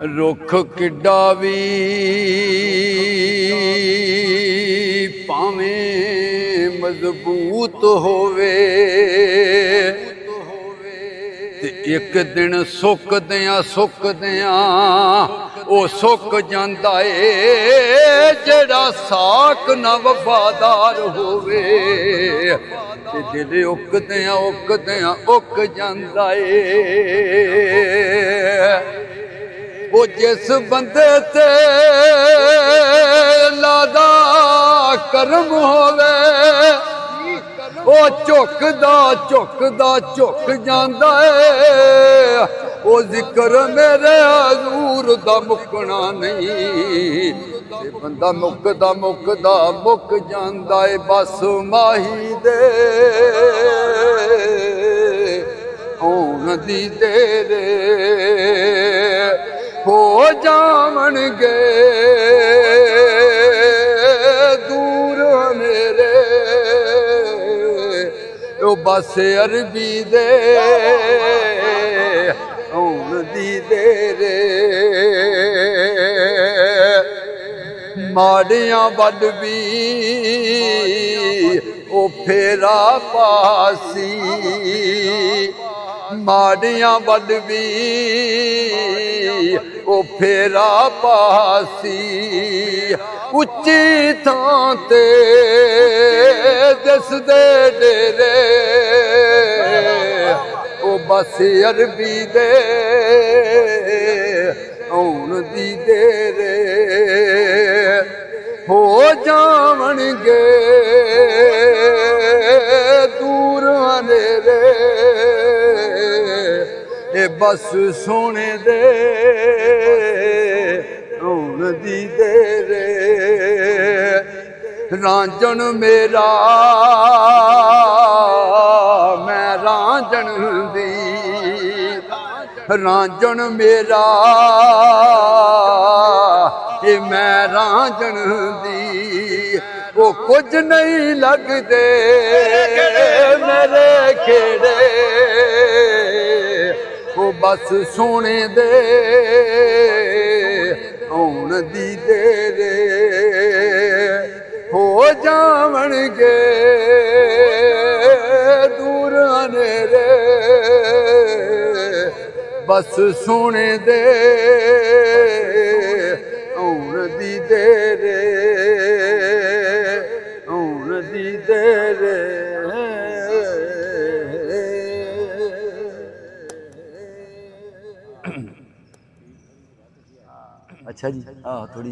रुख किड्डा भी भावें मजबूत होवे ते एक दिन सुकदियां ओ सुक जांदा ए जेड़ा साक न वफादार होवे ते दिल उकदियां उक जांदा ए। वो जिस बंदे ते लादा करम होवे वो झुक जांदा है। वो जिक्र मेरे हजूर दा मुकना नहीं ते बंदा मुक जांदा है। बस माही दे होण दी देर हो जावणगे दूर मेरे ओ बस अरबी दे होण दी देर। माड़ियां वल भी ओ फेरा पासी माड़ियां वल भी ओ फेरा पासी उच्ची थां ते जिस दे डेरे ओ बस अरबी दे होण दी देर हो जावणगे दूर हनेरे ए बस सोने दे होण दी देर। रांझण मेरा मैं रांझण दी रांझण मेरा ए मैं रांझण दी वो कुछ नहीं लगदे मेरे खेड़े वो बस सोने दे होण दी देर हो जावणगे दूर हनेरे बस सोने दे होण दी देर होण दी देर। अच्छा जी हाँ थोड़ी